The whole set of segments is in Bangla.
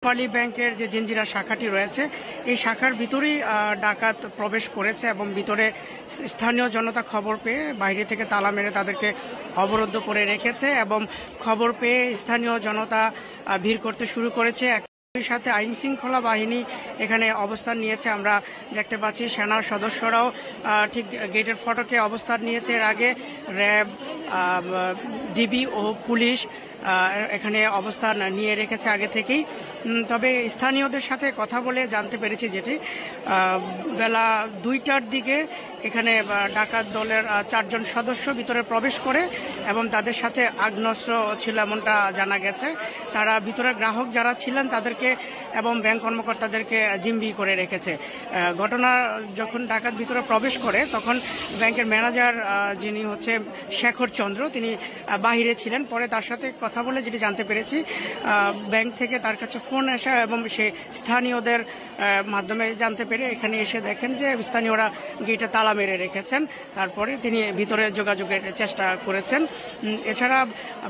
রূপালী ব্যাংকের যে জঞ্জিরা শাখাটি রয়েছে এই শাখার ভিতরেই ডাকাত প্রবেশ করেছে এবং ভিতরে স্থানীয় জনতা খবর পেয়ে বাইরে থেকে তালা মেরে তাদেরকে অবরুদ্ধ করে রেখেছে এবং খবর পেয়ে স্থানীয় জনতা ভিড় করতে শুরু করেছে। একই সাথে আইন শৃঙ্খলা বাহিনী এখানে অবস্থান নিয়েছে। আমরা দেখতে পাচ্ছি সেনা সদস্যরাও ঠিক গেটের ফটকে অবস্থান নিয়েছে। এর আগে র্যাব, ডিবি ও পুলিশ এখানে অবস্থান নিয়ে রেখেছে আগে থেকেই। তবে স্থানীয়দের সাথে কথা বলে জানতে পেরেছি যেটি বেলা 2টার দিকে এখানে ডাকাত দলের 4 জন সদস্য ভিতরে প্রবেশ করে এবং তাদের সাথে আগ্নেয়াস্ত্র ছিল এমনটা জানা গেছে। তারা ভিতরে গ্রাহক যারা ছিলেন তাদেরকে এবং ব্যাংক কর্মকর্তাদেরকে জিম্মি করে রেখেছে। ঘটনা যখন ডাকাত ভিতরে প্রবেশ করে তখন ব্যাংকের ম্যানেজার যিনি হচ্ছে শেখর চন্দ্র তিনি বাহিরে ছিলেন। পরে তার সাথে কথা বলে যেটি জানতে পেরেছি ব্যাংক থেকে তার কাছে ফোন আসা এবং সে স্থানীয়দের মাধ্যমে জানতে পেরে এখানে এসে দেখেন যে স্থানীয়রা গেটে তালা মেরে রেখেছেন। তারপরে তিনি ভিতরে যোগাযোগের চেষ্টা করেছেন। এছাড়া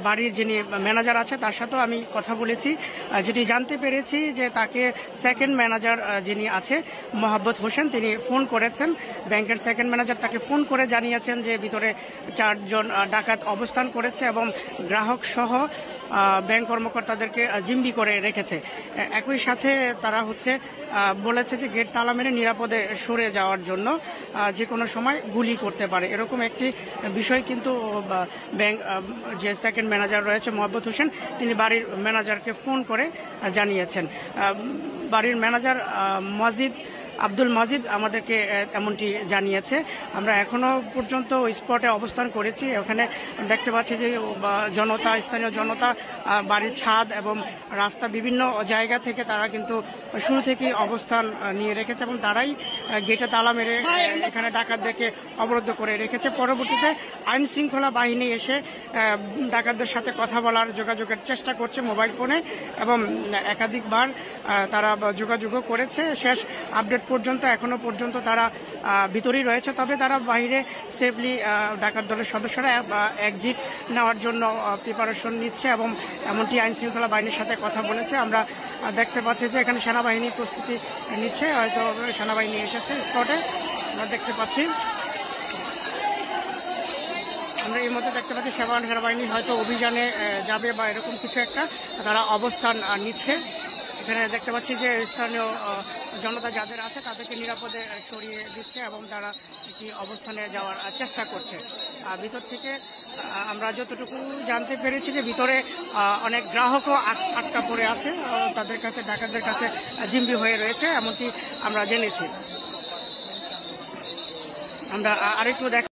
বাড়ির যিনি ম্যানেজার আছে তার সাথেও আমি কথা বলেছি। যেটি জানতে পেরেছি যে তাকে সেকেন্ড ম্যানেজার যিনি আছে মোহাম্মদ হোসেন তিনি ফোন করেছেন। ব্যাংকের সেকেন্ড ম্যানেজার তাকে ফোন করে জানিয়েছেন যে ভিতরে 4 জন ডাকাত অবস্থান করেছে এবং গ্রাহক সহ ব্যাংক কর্মকর্তাদেরকে জিম্মি করে রেখেছে। একই সাথে তারা বলেছে যে গেট তালা মেরে নিরাপদে সরে যাওয়ার জন্য যে কোনো সময় গুলি করতে পারে, এরকম একটি বিষয় কিন্তু ব্যাংক যে সেকেন্ড ম্যানেজার রয়েছে মোহাম্মদ হোসেন তিনি বাড়ির ম্যানেজারকে ফোন করে জানিয়েছেন। বাড়ির ম্যানেজার আব্দুল মজিদ আমাদেরকে এমনটি জানিয়েছে। আমরা এখনো পর্যন্ত স্পটে অবস্থান করেছি। ওখানে দেখতে পাচ্ছি যে জনতা, স্থানীয় জনতা বাড়ির ছাদ এবং রাস্তা বিভিন্ন জায়গা থেকে তারা কিন্তু শুরু থেকেই অবস্থান নিয়ে রেখেছে এবং তারাই গেটে তালা মেরে এখানে ডাকাতদেরকে অবরুদ্ধ করে রেখেছে। পরবর্তীতে আইন শৃঙ্খলা বাহিনী এসে ডাকাতদের সাথে কথা বলার যোগাযোগের চেষ্টা করছে মোবাইল ফোনে এবং একাধিকবার তারা যোগাযোগও করেছে। শেষ আপডেট পর্যন্ত এখনো পর্যন্ত তারা ভিতরেই রয়েছে। তবে তারা বাইরে সেফলি ডাকাত দলের সদস্যরা এক্সিট নেওয়ার জন্য প্রিপারেশন নিচ্ছে এবং এমনটি আইন শৃঙ্খলা বাহিনীর সাথে কথা বলেছে। আমরা দেখতে পাচ্ছি যে এখানে সেনাবাহিনী প্রস্তুতি নিচ্ছে, হয়তো সেনাবাহিনী এসেছে স্পটে আমরা দেখতে পাচ্ছি। আমরা এই মধ্যে দেখতে পাচ্ছি সেনাবাহিনী হয়তো অভিযানে যাবে বা এরকম কিছু একটা তারা অবস্থান নিচ্ছে। এখানে দেখতে পাচ্ছি যে স্থানীয় জনতা যাদের আছে তাদেরকে নিরাপদে সরিয়ে দিচ্ছে এবং তারা একটি অবস্থানে যাওয়ার চেষ্টা করছে। ভিতর থেকে আমরা যতটুকু জানতে পেরেছি যে ভিতরে অনেক গ্রাহকও আটকা পড়ে আছে, তাদের কাছে ডাকাতদের কাছে জিম্মি হয়ে রয়েছে এমনটি আমরা জেনেছি। আমরা আরেকটু